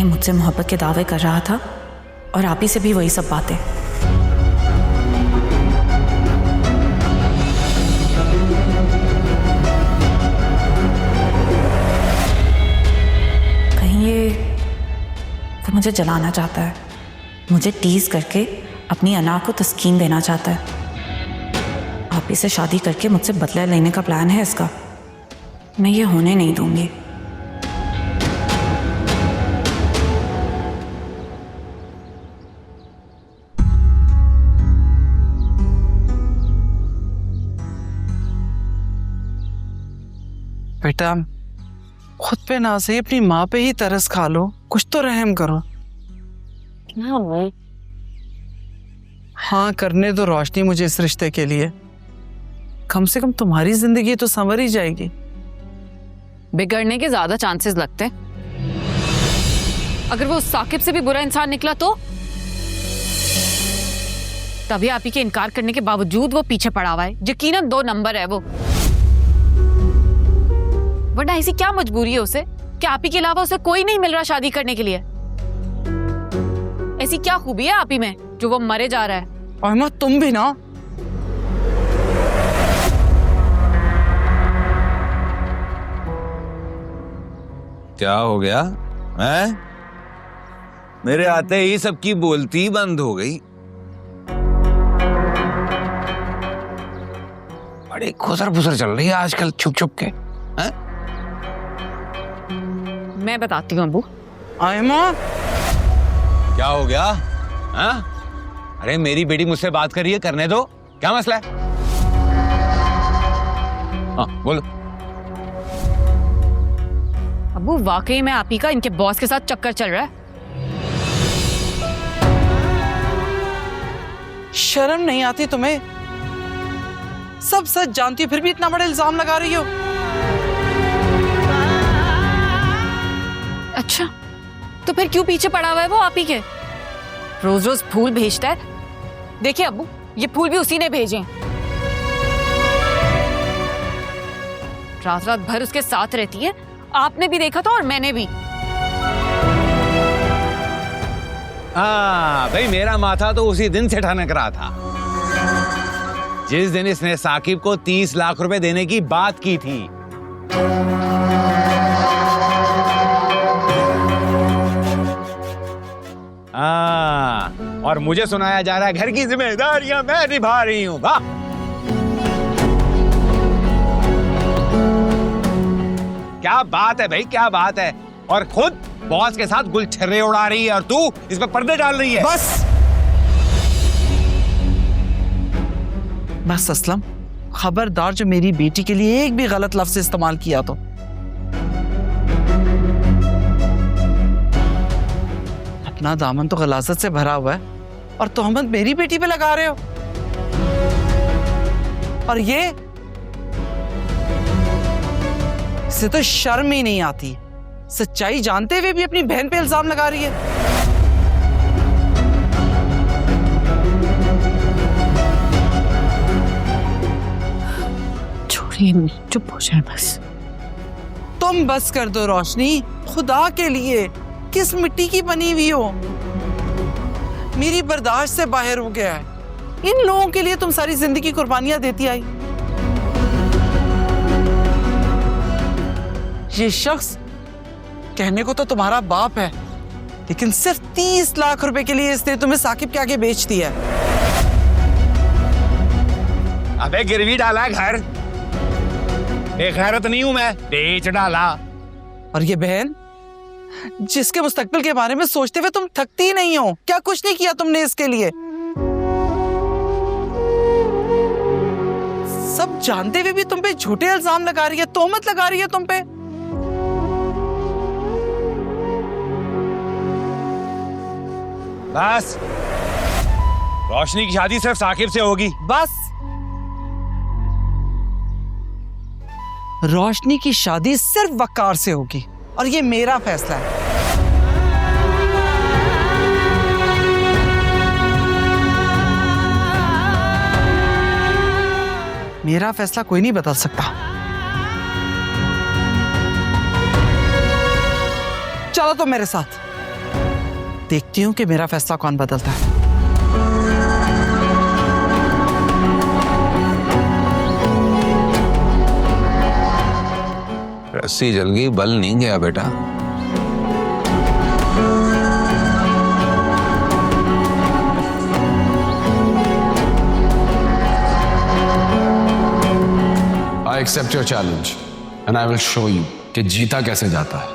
ये मुझसे मोहब्बत के दावे कर रहा था और आप ही से भी वही सब बातें। कहीं ये वो मुझे जलाना चाहता है, मुझे टीज करके अपनी अना को तस्कीन देना चाहता है। आप ही से शादी करके मुझसे बदला लेने का प्लान है इसका। मैं ये होने नहीं दूंगी। बेटा खुद पे ना सही अपनी माँ पे ही तरस खा लो, कुछ तो रहम करो। हाँ करने दो रोशनी मुझे इस रिश्ते के लिए, कम से कम तुम्हारी जिंदगी तो संवर ही जाएगी। बिगड़ने के ज्यादा चांसेस लगते हैं। अगर वो साकिब से भी बुरा इंसान निकला तो तभी आप ही के इनकार करने के बावजूद वो पीछे पड़ा हुआ है। यकीनन 2 नंबर है वो, वरना ऐसी क्या मजबूरी है उसे कि आप ही के अलावा उसे कोई नहीं मिल रहा शादी करने के लिए। ऐसी क्या खूबी है आप ही में जो वो मरे जा रहा है। अहमद तुम भी ना, क्या हो गया है? मेरे आते ही सबकी बोलती बंद हो गई। बड़ी खुसर फुसर चल रही है आजकल छुप छुप के। हैं? मैं बताती हूँ अबू। आयमा क्या हो गया? हाँ? अरे मेरी बेटी मुझसे बात कर रही है, करने दो, क्या मसला है? हाँ बोलो। अबू वाकई में आप ही का इनके बॉस के साथ चक्कर चल रहा है। शर्म नहीं आती तुम्हें? सब सच जानती हो फिर भी इतना बड़ा इल्जाम लगा रही हो। अच्छा तो फिर क्यों पीछे पड़ा हुआ है वो आप ही के? रोज रोज फूल भेजता है। देखिए अबू ये फूल भी उसी ने भेजे हैं। रात रात भर उसके साथ रहती है, आपने भी देखा था और मैंने भी। हाँ भाई मेरा माथा तो उसी दिन से ठनक रहा था जिस दिन इसने साकिब को 30 लाख रुपए देने की बात की थी। और मुझे सुनाया जा रहा है घर की जिम्मेदारियां मैं निभा रही हूं। वाह क्या बात है भाई, क्या बात है। और खुद बॉस के साथ गुलछर्रे उड़ा रही है और तू इस पर पर्दे डाल रही है। बस असलम खबरदार जो मेरी बेटी के लिए एक भी गलत लफ्ज इस्तेमाल किया तो। अपना दामन तो गलाजत से भरा हुआ है और तोहमत मेरी बेटी पे लगा रहे हो। और ये इसे तो शर्म ही नहीं आती, सच्चाई जानते हुए भी अपनी बहन पे इल्जाम लगा रही है। छोड़िए चुप हो जाए बस। तुम बस कर दो रोशनी, खुदा के लिए किस मिट्टी की बनी हुई हो, मेरी बर्दाश्त से बाहर हो गया है। इन लोगों के लिए तुम सारी जिंदगी कुर्बानियां देती आई। ये शख्स कहने को तो तुम्हारा बाप है, लेकिन सिर्फ 30 लाख रुपए के लिए इसने तुम्हें साकिब के आगे बेच दिया। अबे गिरवी डाला घर, बेगैरत नहीं हूं मैं, बेच डाला। और ये बहन जिसके मुस्तकबिल के बारे में सोचते हुए तुम थकती ही नहीं हो, क्या कुछ नहीं किया तुमने इसके लिए? सब जानते हुए भी तुम पे झूठे इल्जाम लगा रही है, तोहमत लगा रही है तुम पे। बस रोशनी की शादी सिर्फ साकिब से होगी। बस रोशनी की शादी सिर्फ वकार से होगी और ये मेरा फैसला है। मेरा फैसला कोई नहीं बदल सकता। चलो तो मेरे साथ। देखती हूँ कि मेरा फैसला कौन बदलता है। रस्सी जल गई, बल नहीं गया बेटा। I accept your challenge and I will show you कि जीता कैसे जाता है।